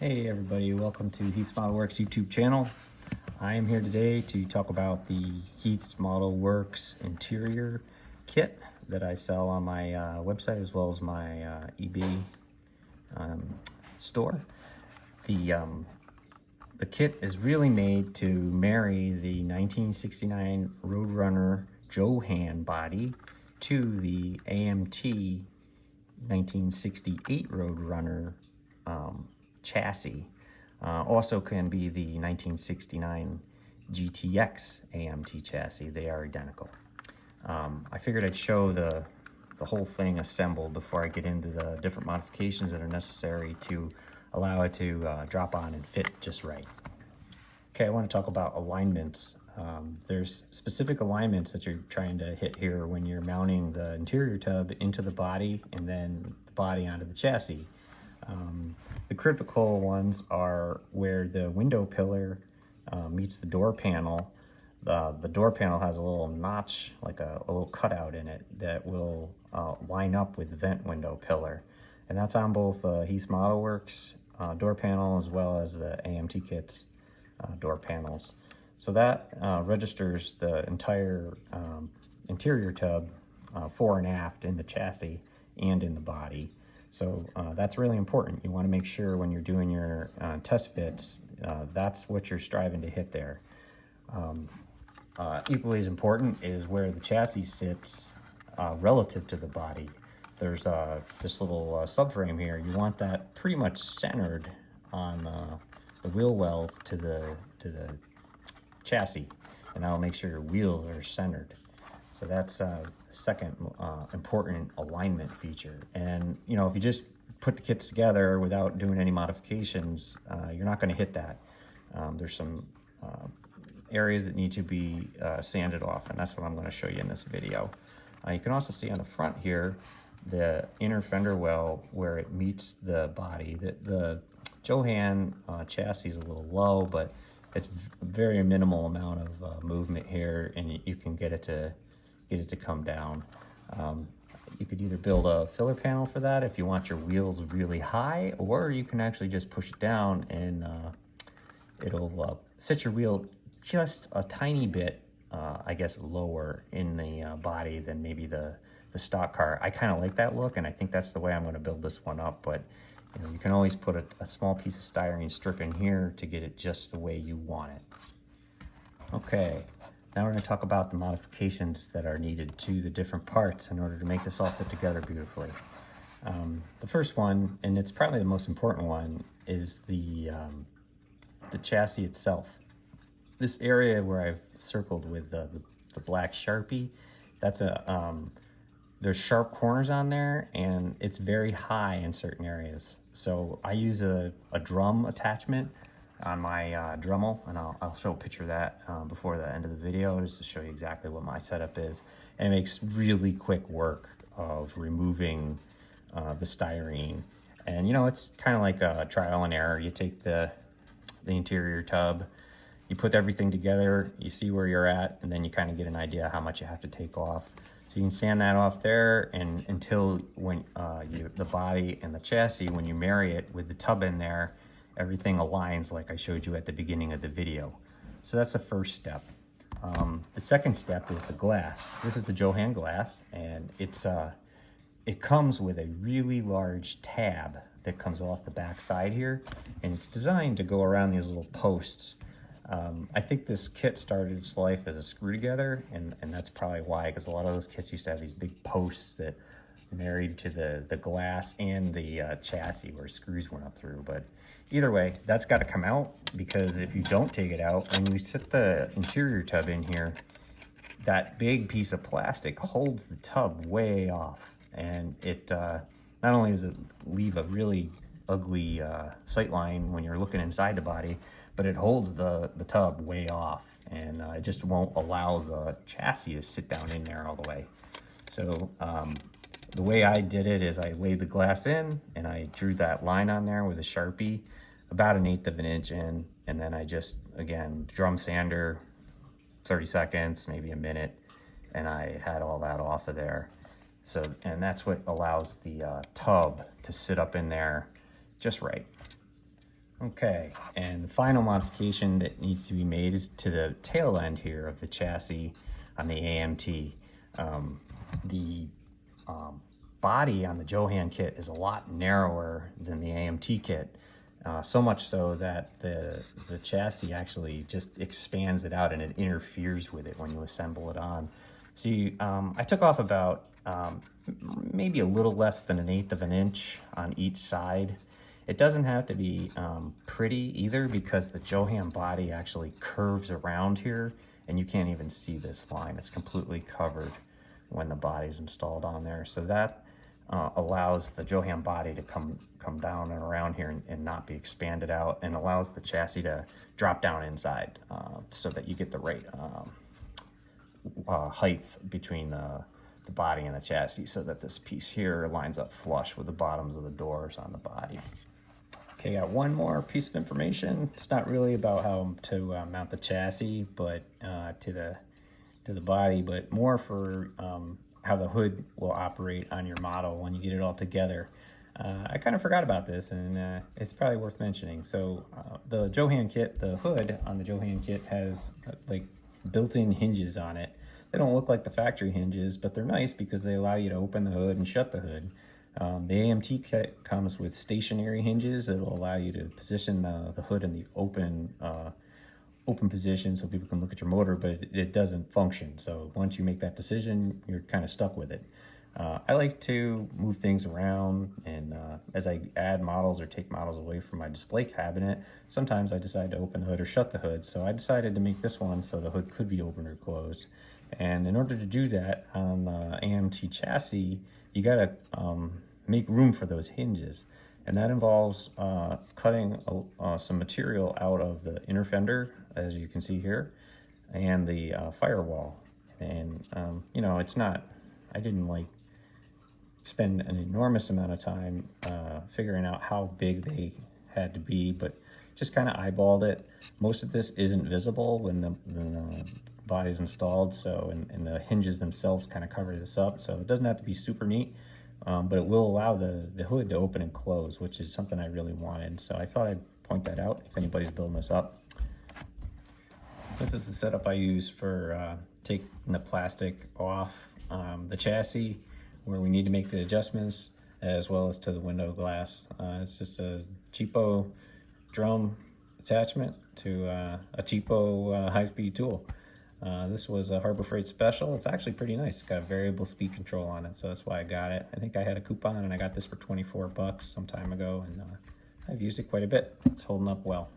Hey everybody, welcome to Heath's Model Works YouTube channel. I am here today to talk about the Heath's Model Works interior kit that I sell on my website as well as my eBay store. The kit is really made to marry the 1969 Roadrunner Johan body to the AMT 1968 Roadrunner chassis. Also can be the 1969 GTX AMT chassis. They are identical. I figured I'd show the whole thing assembled before I get into the different modifications that are necessary to allow it to drop on and fit just right. Okay, I want to talk about alignments. There's specific alignments that you're trying to hit here when you're mounting the interior tub into the body and then the body onto the chassis. The critical ones are where the window pillar meets the door panel. The door panel has a little notch, like a little cutout in it that will line up with the vent window pillar. And that's on both Heath's Model Works door panel as well as the AMT kit's door panels. So that registers the entire interior tub fore and aft in the chassis and in the body. So that's really important. You want to make sure when you're doing your test fits, that's what you're striving to hit there. Equally as important is where the chassis sits relative to the body. There's this little subframe here. You want that pretty much centered on the wheel wells to the chassis, and that'll make sure your wheels are centered. So that's the second important alignment feature. And you know, if you just put the kits together without doing any modifications, you're not going to hit that. There's some areas that need to be sanded off, and that's what I'm going to show you in this video. You can also see on the front here the inner fender well where it meets the body. The Johan chassis is a little low, but it's a very minimal amount of movement here, and you can get it to come down. You could either build a filler panel for that if you want your wheels really high, or you can actually just push it down and it'll sit your wheel just a tiny bit, I guess, lower in the body than maybe the stock car. I kind of like that look, and I think that's the way I'm going to build this one up, but you know, you can always put a small piece of styrene strip in here to get it just the way you want it. Okay. Now we're going to talk about the modifications that are needed to the different parts in order to make this all fit together beautifully. The first one, and it's probably the most important one, is the chassis itself. This area where I've circled with the black Sharpie, that's there's sharp corners on there, and it's very high in certain areas. So I use a drum attachment on my Dremel, and I'll show a picture of that before the end of the video just to show you exactly what my setup is. And it makes really quick work of removing the styrene. And you know, it's kind of like a trial and error. You take the interior tub, you put everything together, you see where you're at, and then you kind of get an idea how much you have to take off. So you can sand that off there, and until when the body and the chassis, when you marry it with the tub in there, everything aligns like I showed you at the beginning of the video. So that's the first step. The second step is the glass. This is the Johan glass, and it comes with a really large tab that comes off the back side here, and it's designed to go around these little posts. I think this kit started its life as a screw together, and that's probably why, because a lot of those kits used to have these big posts that married to the glass and the chassis where screws went up through. But either way, that's got to come out, because if you don't take it out, when you sit the interior tub in here, that big piece of plastic holds the tub way off, and it not only does it leave a really ugly sight line when you're looking inside the body, but it holds the tub way off, and it just won't allow the chassis to sit down in there all the way. So the way I did it is I laid the glass in, and I drew that line on there with a Sharpie, about 1/8 of an inch in, and then I just, again, drum sander, 30 seconds, maybe a minute, and I had all that off of there. So, and that's what allows the tub to sit up in there just right. Okay, and the final modification that needs to be made is to the tail end here of the chassis on the AMT. The body on the Johan kit is a lot narrower than the AMT kit, so much so that the chassis actually just expands it out and it interferes with it when you assemble it on. So I took off about maybe a little less than 1/8 of an inch on each side. It doesn't have to be pretty either, because the Johan body actually curves around here and you can't even see this line. It's completely covered when the body's installed on there. So that allows the Johan body to come down and around here and not be expanded out, and allows the chassis to drop down inside so that you get the right height between the body and the chassis, so that this piece here lines up flush with the bottoms of the doors on the body. Okay, got one more piece of information. It's not really about how to mount the chassis, but to the body, but more for how the hood will operate on your model when you get it all together. I kind of forgot about this, and it's probably worth mentioning. So the Johan kit, the hood on the Johan kit has like built-in hinges on it. They don't look like the factory hinges, but they're nice because they allow you to open the hood and shut the hood. The AMT kit comes with stationary hinges that will allow you to position the hood in the open position so people can look at your motor, but it doesn't function. So once you make that decision, you're kind of stuck with it. I like to move things around, and as I add models or take models away from my display cabinet, sometimes I decide to open the hood or shut the hood. So I decided to make this one so the hood could be opened or closed. And in order to do that on the AMT chassis, you gotta make room for those hinges. And that involves cutting some material out of the inner fender, as you can see here, and the firewall. And you know, it's not, I didn't like spend an enormous amount of time figuring out how big they had to be, but just kind of eyeballed it. Most of this isn't visible when the body's installed, so and the hinges themselves kind of cover this up, so it doesn't have to be super neat, but it will allow the hood to open and close, which is something I really wanted. So I thought I'd point that out if anybody's building this up. This is the setup I use for taking the plastic off the chassis where we need to make the adjustments, as well as to the window glass. It's just a cheapo drum attachment to a cheapo high-speed tool. This was a Harbor Freight special. It's actually pretty nice. It's got a variable speed control on it, so that's why I got it. I think I had a coupon and I got this for 24 bucks some time ago, and I've used it quite a bit. It's holding up well.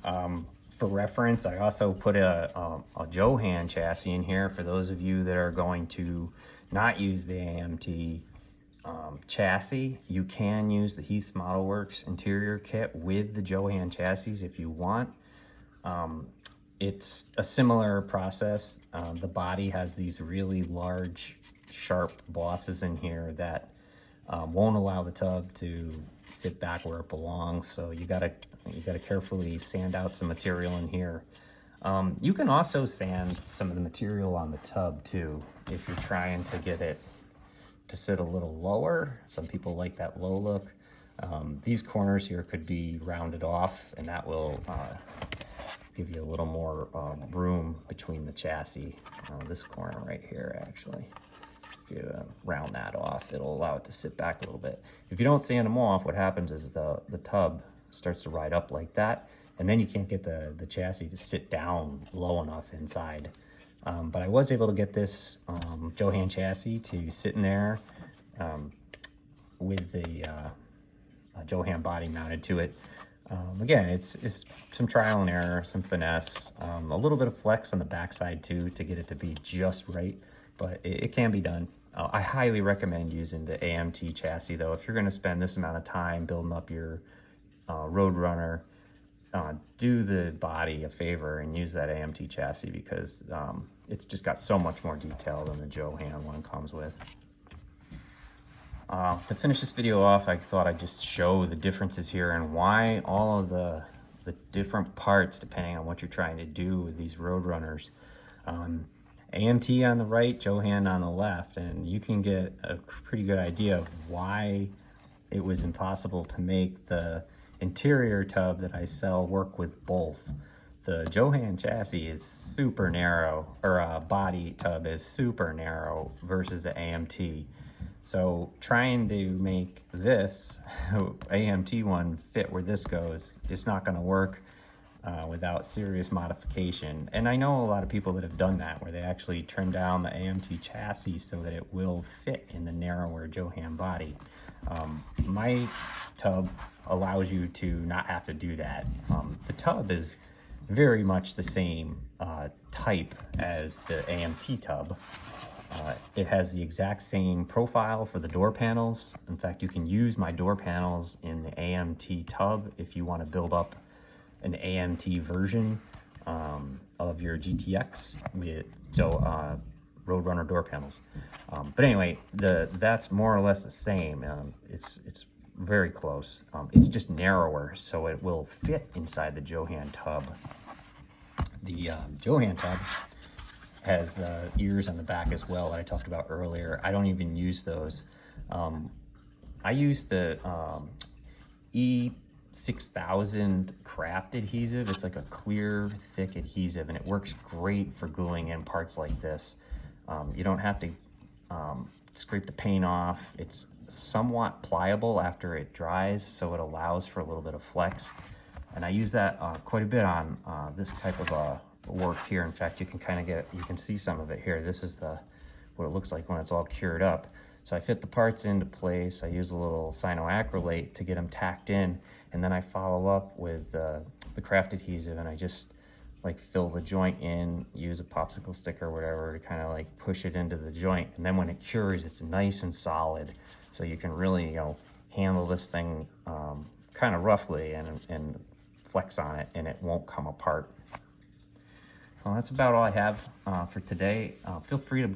For reference, I also put a Johan chassis in here for those of you that are going to not use the AMT chassis. You can use the Heath Model Works interior kit with the Johan chassis if you want. It's a similar process. The body has these really large, sharp bosses in here that won't allow the tub to sit back where it belongs. So you gotta carefully sand out some material in here. You can also sand some of the material on the tub too, if you're trying to get it to sit a little lower. Some people like that low look. These corners here could be rounded off, and that will give you a little more room between the chassis. This corner right here, actually, if you round that off, it'll allow it to sit back a little bit. If you don't sand them off, what happens is the tub starts to ride up like that, and then you can't get the chassis to sit down low enough inside. But I was able to get this Johan chassis to sit in there with the Johan body mounted to it. Again, it's some trial and error, some finesse, a little bit of flex on the backside too to get it to be just right, but it can be done. I highly recommend using the AMT chassis though. If you're going to spend this amount of time building up your Roadrunner, do the body a favor and use that AMT chassis, because it's just got so much more detail than the Johan one comes with. To finish this video off, I thought I'd just show the differences here and why all of the different parts, depending on what you're trying to do with these Roadrunners. AMT on the right, Johan on the left, and you can get a pretty good idea of why it was impossible to make the interior tub that I sell work with both. The Johan chassis is super narrow, or body tub is super narrow versus the AMT. So trying to make this AMT one fit where this goes, it's not going to work without serious modification. And I know a lot of people that have done that, where they actually trim down the AMT chassis so that it will fit in the narrower Johan body. My tub allows you to not have to do that. The tub is very much the same type as the AMT tub. It has the exact same profile for the door panels. In fact, you can use my door panels in the AMT tub if you want to build up an AMT version of your GTX with Roadrunner door panels. But anyway, that's more or less the same. It's very close. It's just narrower, so it will fit inside the Johan tub. The Johan tub has the ears on the back as well that I talked about earlier. I don't even use those. I use the E6000 craft adhesive. It's like a clear, thick adhesive, and it works great for gluing in parts like this. You don't have to scrape the paint off. It's somewhat pliable after it dries, so it allows for a little bit of flex. And I use that quite a bit on this type of work here. In fact, you can see some of it here. This is what it looks like when it's all cured up. So I fit the parts into place. I use a little cyanoacrylate to get them tacked in, and then I follow up with the craft adhesive, and I just like fill the joint in, use a popsicle stick or whatever to kind of like push it into the joint. And then when it cures, it's nice and solid. So you can really, handle this thing kind of roughly and flex on it, and it won't come apart. Well, that's about all I have for today. Feel free to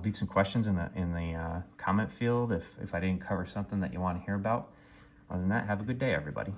leave some questions in the comment field if I didn't cover something that you want to hear about. Other than that, have a good day, everybody.